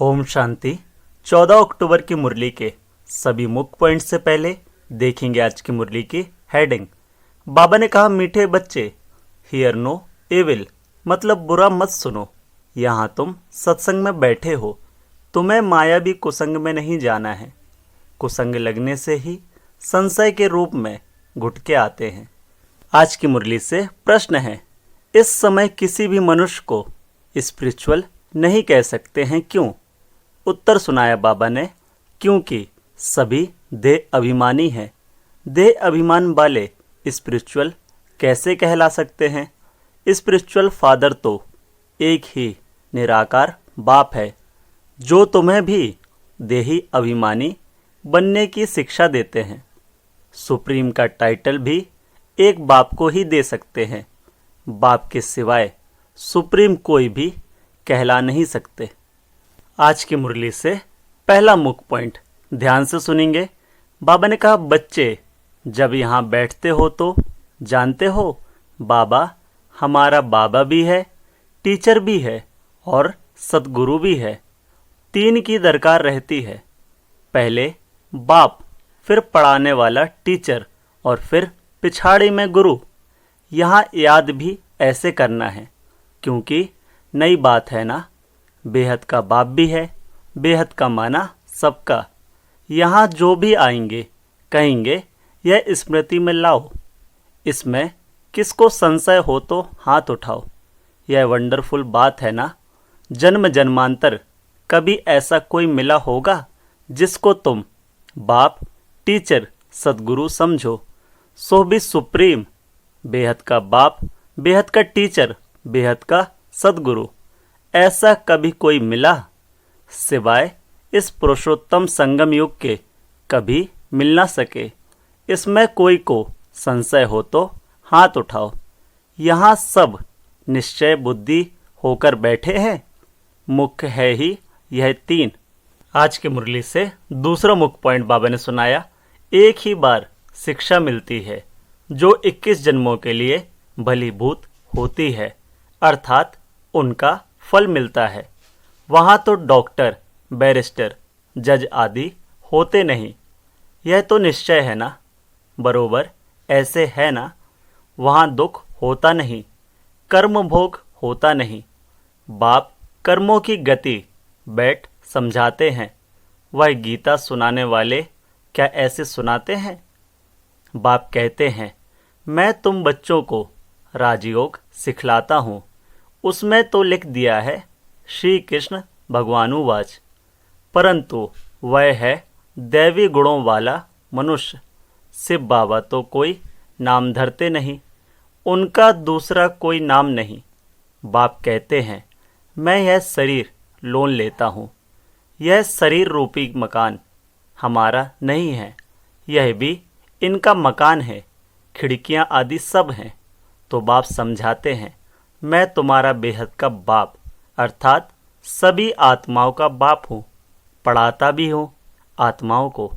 ओम शांति। 14 अक्टूबर की मुरली के सभी मुख्य पॉइंट से पहले देखेंगे आज की मुरली की हेडिंग। बाबा ने कहा, मीठे बच्चे, हियर नो एविल, मतलब बुरा मत सुनो। यहाँ तुम सत्संग में बैठे हो, तुम्हें मायावी कुसंग में नहीं जाना है। कुसंग लगने से ही संशय के रूप में घुटके आते हैं। आज की मुरली से प्रश्न है, इस समय किसी भी मनुष्य को स्पिरिचुअल नहीं कह सकते हैं, क्यों? उत्तर सुनाया बाबा ने, क्योंकि सभी देह अभिमानी हैं। देह अभिमान वाले स्पिरिचुअल कैसे कहला सकते हैं? स्पिरिचुअल फादर तो एक ही निराकार बाप है, जो तुम्हें भी देही अभिमानी बनने की शिक्षा देते हैं। सुप्रीम का टाइटल भी एक बाप को ही दे सकते हैं। बाप के सिवाय सुप्रीम कोई भी कहला नहीं सकते। आज की मुरली से पहला मुख्य पॉइंट ध्यान से सुनेंगे। बाबा ने कहा, बच्चे जब यहाँ बैठते हो तो जानते हो बाबा हमारा बाबा भी है, टीचर भी है और सतगुरु भी है। तीन की दरकार रहती है, पहले बाप, फिर पढ़ाने वाला टीचर और फिर पिछाड़ी में गुरु। यहाँ याद भी ऐसे करना है, क्योंकि नई बात है ना। बेहद का बाप भी है, बेहद का माना सबका। यहाँ जो भी आएंगे कहेंगे यह स्मृति में लाओ। इसमें किसको संशय हो तो हाथ उठाओ। यह वंडरफुल बात है ना। जन्म जन्मांतर कभी ऐसा कोई मिला होगा जिसको तुम बाप, टीचर, सदगुरु समझो, सो भी सुप्रीम। बेहद का बाप, बेहद का टीचर, बेहद का सदगुरु, ऐसा कभी कोई मिला? सिवाय इस पुरुषोत्तम संगम युग के कभी मिल ना सके। इसमें कोई को संशय हो तो हाथ उठाओ। यहाँ सब निश्चय बुद्धि होकर बैठे हैं। मुख्य है ही यह तीन। आज की मुरली से दूसरा मुख्य पॉइंट बाबा ने सुनाया, एक ही बार शिक्षा मिलती है जो 21 जन्मों के लिए भलीभूत होती है, अर्थात उनका फल मिलता है। वहाँ तो डॉक्टर, बैरिस्टर, जज आदि होते नहीं। यह तो निश्चय है ना। बरोबर ऐसे है ना। वहाँ दुख होता नहीं, कर्म भोग होता नहीं। बाप कर्मों की गति बैठ समझाते हैं। वह गीता सुनाने वाले क्या ऐसे सुनाते हैं? बाप कहते हैं, मैं तुम बच्चों को राजयोग सिखलाता हूँ। उसमें तो लिख दिया है श्री कृष्ण भगवानुवाच, परंतु वह है दैवी गुणों वाला मनुष्य। शिव बाबा तो कोई नाम धरते नहीं, उनका दूसरा कोई नाम नहीं। बाप कहते हैं, मैं यह शरीर लोन लेता हूँ। यह शरीर रूपी मकान हमारा नहीं है, यह भी इनका मकान है। खिड़कियाँ आदि सब हैं। तो बाप समझाते हैं, मैं तुम्हारा बेहद का बाप, अर्थात सभी आत्माओं का बाप हूँ। पढ़ाता भी हूँ आत्माओं को।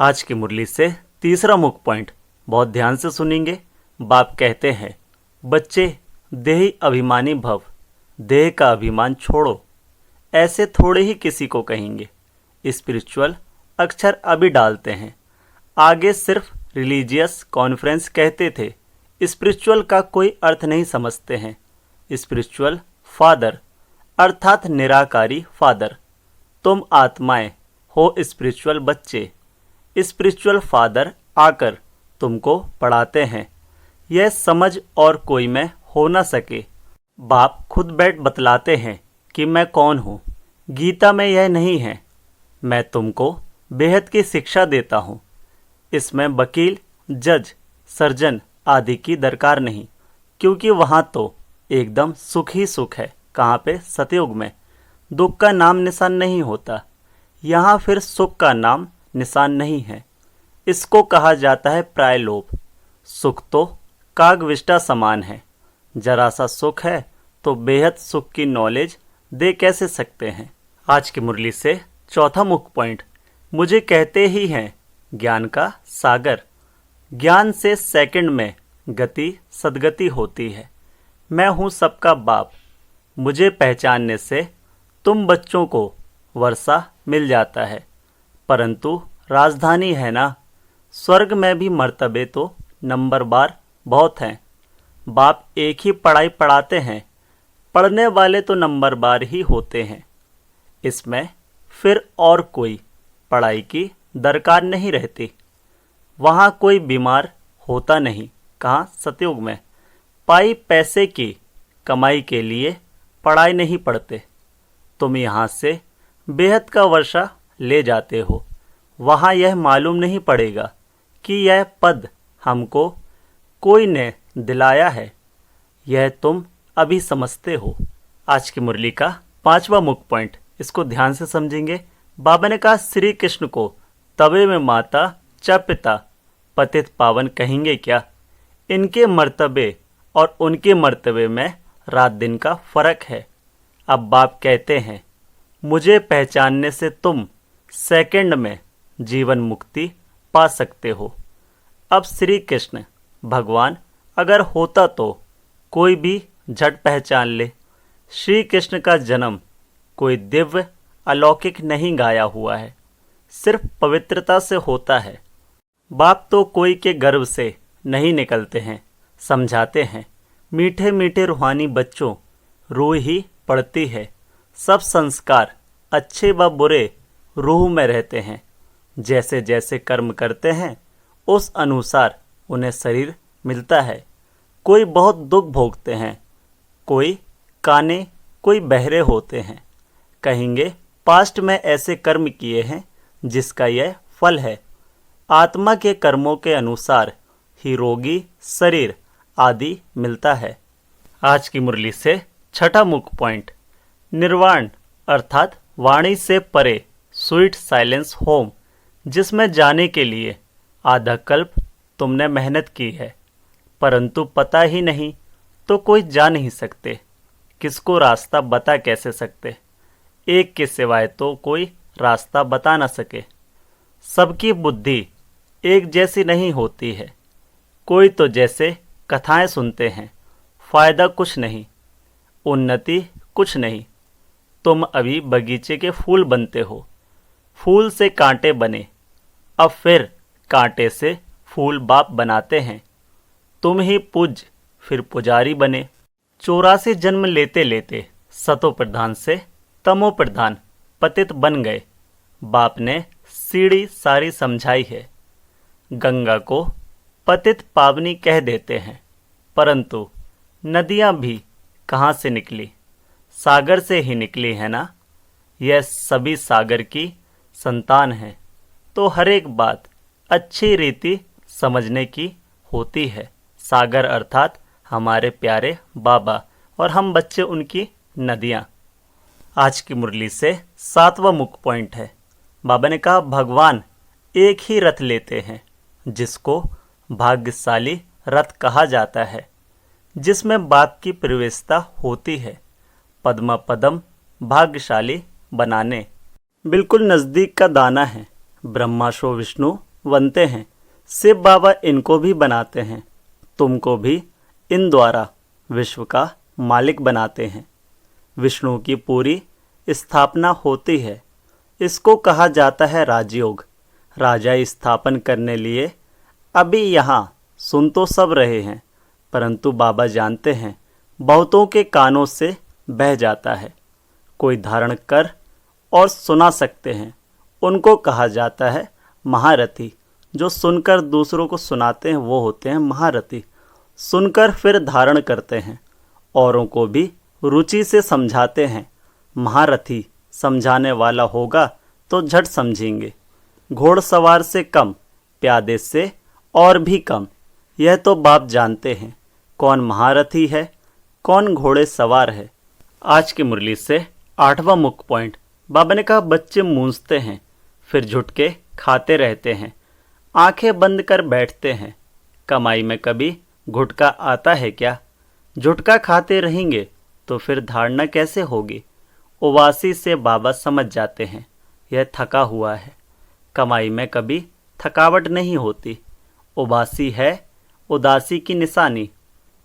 आज की मुरली से तीसरा मुख्य पॉइंट बहुत ध्यान से सुनेंगे। बाप कहते हैं, बच्चे देही अभिमानी भव, देह का अभिमान छोड़ो। ऐसे थोड़े ही किसी को कहेंगे। स्पिरिचुअल अक्षर अभी डालते हैं, आगे सिर्फ रिलीजियस कॉन्फ्रेंस कहते थे। स्पिरिचुअल का कोई अर्थ नहीं समझते हैं। स्पिरिचुअल फादर अर्थात निराकारी फादर। तुम आत्माएं हो स्पिरिचुअल बच्चे। स्पिरिचुअल फादर आकर तुमको पढ़ाते हैं। यह समझ और कोई में हो ना सके। बाप खुद बैठ बतलाते हैं कि मैं कौन हूँ। गीता में यह नहीं है। मैं तुमको बेहद की शिक्षा देता हूँ। इसमें वकील, जज, सर्जन आदि की दरकार नहीं, क्योंकि वहाँ तो एकदम सुख ही सुख है। कहाँ पे? सतयुग में। दुख का नाम निशान नहीं होता। यहाँ फिर सुख का नाम निशान नहीं है। इसको कहा जाता है प्रायलोभ। सुख तो कागविष्टा समान है। जरा सा सुख है तो बेहद सुख की नॉलेज दे कैसे सकते हैं? आज की मुरली से चौथा मुख्य पॉइंट, मुझे कहते ही हैं ज्ञान का सागर। ज्ञान से सेकंड में गति सदगति होती है। मैं हूँ सबका बाप। मुझे पहचानने से तुम बच्चों को वर्षा मिल जाता है, परंतु राजधानी है ना, स्वर्ग में भी मर्तबे तो नंबर बार बहुत हैं। बाप एक ही पढ़ाई पढ़ाते हैं, पढ़ने वाले तो नंबर बार ही होते हैं। इसमें फिर और कोई पढ़ाई की दरकार नहीं रहती। वहाँ कोई बीमार होता नहीं। कहाँ? सतयुग में। पाई पैसे की कमाई के लिए पढ़ाई नहीं पढ़ते। तुम यहाँ से बेहद का वर्षा ले जाते हो, वहाँ यह मालूम नहीं पड़ेगा कि यह पद हमको कोई ने दिलाया है। यह तुम अभी समझते हो। आज की मुरली का 5वां मुख्य पॉइंट, इसको ध्यान से समझेंगे। बाबा ने कहा श्री कृष्ण को तवे में माता च पिता पतित पावन कहेंगे क्या? इनके मर्तबे और उनके मर्तबे में रात दिन का फर्क है। अब बाप कहते हैं मुझे पहचानने से तुम सेकंड में जीवन मुक्ति पा सकते हो। अब श्री कृष्ण भगवान अगर होता तो कोई भी झट पहचान ले। श्री कृष्ण का जन्म कोई दिव्य अलौकिक नहीं गाया हुआ है, सिर्फ पवित्रता से होता है। बाप तो कोई के गर्भ से नहीं निकलते हैं, समझाते हैं। मीठे मीठे रूहानी बच्चों रूह ही पड़ती है। सब संस्कार अच्छे व बुरे रूह में रहते हैं। जैसे जैसे कर्म करते हैं उस अनुसार उन्हें शरीर मिलता है। कोई बहुत दुख भोगते हैं, कोई काने, कोई बहरे होते हैं। कहेंगे पास्ट में ऐसे कर्म किए हैं जिसका यह फल है। आत्मा के कर्मों के अनुसार ही रोगी शरीर आदि मिलता है। आज की मुरली से 6ठा मुख्य पॉइंट, निर्वाण अर्थात वाणी से परे स्वीट साइलेंस होम, जिसमें जाने के लिए आधा कल्प तुमने मेहनत की है, परंतु पता ही नहीं तो कोई जा नहीं सकते। किसको रास्ता बता कैसे सकते? एक के सिवाय तो कोई रास्ता बता न सके। सबकी बुद्धि एक जैसी नहीं होती है। कोई तो जैसे कथाएं सुनते हैं, फायदा कुछ नहीं, उन्नति कुछ नहीं। तुम अभी बगीचे के फूल बनते हो, फूल से कांटे बने, अब फिर कांटे से फूल बाप बनाते हैं। तुम ही पूज फिर पुजारी बने। 84 जन्म लेते लेते सतो प्रधान से तमो प्रधान पतित बन गए। बाप ने सीढ़ी सारी समझाई है। गंगा को पतित पावनी कह देते हैं, परंतु नदियां भी कहाँ से निकली? सागर से ही निकली है ना। यह सभी सागर की संतान है, तो हर एक बात अच्छी रीति समझने की होती है। सागर अर्थात हमारे प्यारे बाबा और हम बच्चे उनकी नदियाँ। आज की मुरली से 7वां मुख्य पॉइंट है। बाबा ने कहा भगवान एक ही रथ लेते हैं, जिसको भाग्यशाली रथ कहा जाता है, जिसमें बाप की प्रवेशता होती है। पद्मा पदम भाग्यशाली बनाने बिल्कुल नज़दीक का दाना है। ब्रह्मा शो विष्णु बनते हैं, शिव बाबा इनको भी बनाते हैं। तुमको भी इन द्वारा विश्व का मालिक बनाते हैं। विष्णु की पूरी स्थापना होती है। इसको कहा जाता है राजयोग। राजा स्थापन करने लिए अभी यहाँ सुन तो सब रहे हैं, परंतु बाबा जानते हैं बहुतों के कानों से बह जाता है। कोई धारण कर और सुना सकते हैं, उनको कहा जाता है महारथी। जो सुनकर दूसरों को सुनाते हैं वो होते हैं महारथी। सुनकर फिर धारण करते हैं, औरों को भी रुचि से समझाते हैं। महारथी समझाने वाला होगा तो झट समझेंगे। घोड़सवार से कम, प्यादे से और भी कम। यह तो बाप जानते हैं कौन महारथी है, कौन घोड़े सवार है। आज की मुरली से 8वां मुख्य पॉइंट। बाबा ने कहा बच्चे मूंझते हैं, फिर झुटके खाते रहते हैं, आंखें बंद कर बैठते हैं। कमाई में कभी घुटका आता है क्या? झुटका खाते रहेंगे तो फिर धारणा कैसे होगी? उबासी से बाबा समझ जाते हैं यह थका हुआ है। कमाई में कभी थकावट नहीं होती। उबासी है उदासी की निशानी।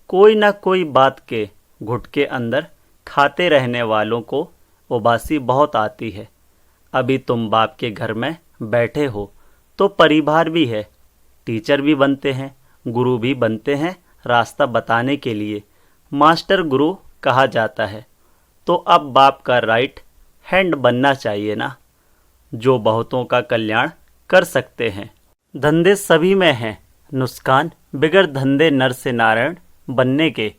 कोई ना कोई बात के घुटके अंदर खाते रहने वालों को उबासी बहुत आती है। अभी तुम बाप के घर में बैठे हो तो परिवार भी है, टीचर भी बनते हैं, गुरु भी बनते हैं रास्ता बताने के लिए। मास्टर गुरु कहा जाता है, तो अब बाप का राइट हैंड बनना चाहिए ना, जो बहुतों का कल्याण कर सकते हैं। धंधे सभी में हैं नुकसान, बिगड़ धंधे नर से नारायण बनने के।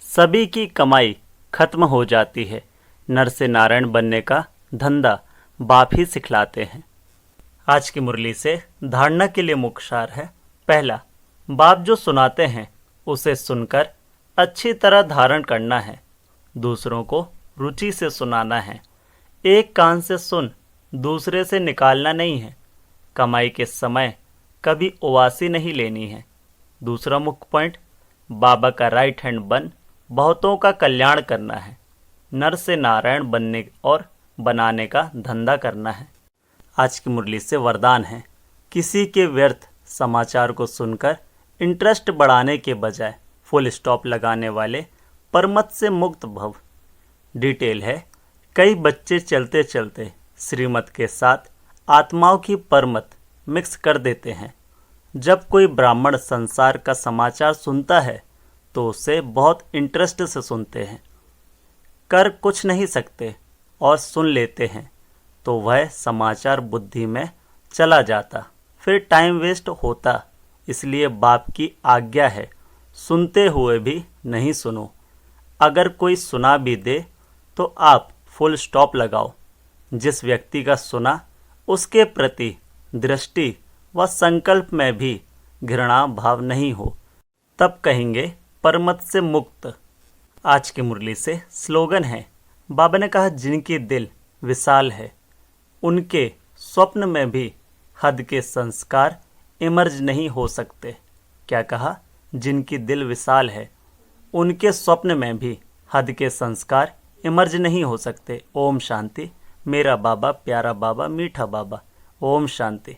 सभी की कमाई खत्म हो जाती है, नर से नारायण बनने का धंधा बाप ही सिखलाते हैं। आज की मुरली से धारणा के लिए मुख्य सार है। पहला, बाप जो सुनाते हैं उसे सुनकर अच्छी तरह धारण करना है, दूसरों को रुचि से सुनाना है। एक कान से सुन, दूसरे से निकालना नहीं है। कमाई के समय कभी उवासी नहीं लेनी है। दूसरा मुख्य पॉइंट, बाबा का राइट हैंड बन बहुतों का कल्याण करना है, नर से नारायण बनने और बनाने का धंधा करना है। आज की मुरली से वरदान है, किसी के व्यर्थ समाचार को सुनकर इंटरेस्ट बढ़ाने के बजाय फुल स्टॉप लगाने वाले परमत से मुक्त भव। डिटेल है, कई बच्चे चलते चलते श्रीमत के साथ आत्माओं की परमत मिक्स कर देते हैं। जब कोई ब्राह्मण संसार का समाचार सुनता है तो उसे बहुत इंटरेस्ट से सुनते हैं, कर कुछ नहीं सकते और सुन लेते हैं, तो वह समाचार बुद्धि में चला जाता, फिर टाइम वेस्ट होता। इसलिए बाप की आज्ञा है, सुनते हुए भी नहीं सुनो। अगर कोई सुना भी दे तो आप फुल स्टॉप लगाओ। जिस व्यक्ति का सुना उसके प्रति दृष्टि व संकल्प में भी घृणा भाव नहीं हो, तब कहेंगे परमत से मुक्त। आज की मुरली से स्लोगन है, बाबा ने कहा जिनकी दिल विशाल है उनके स्वप्न में भी हद के संस्कार इमर्ज नहीं हो सकते। क्या कहा? जिनकी दिल विशाल है उनके स्वप्न में भी हद के संस्कार इमर्ज नहीं हो सकते। ओम शांति। मेरा बाबा, प्यारा बाबा, मीठा बाबा। ओम शांति।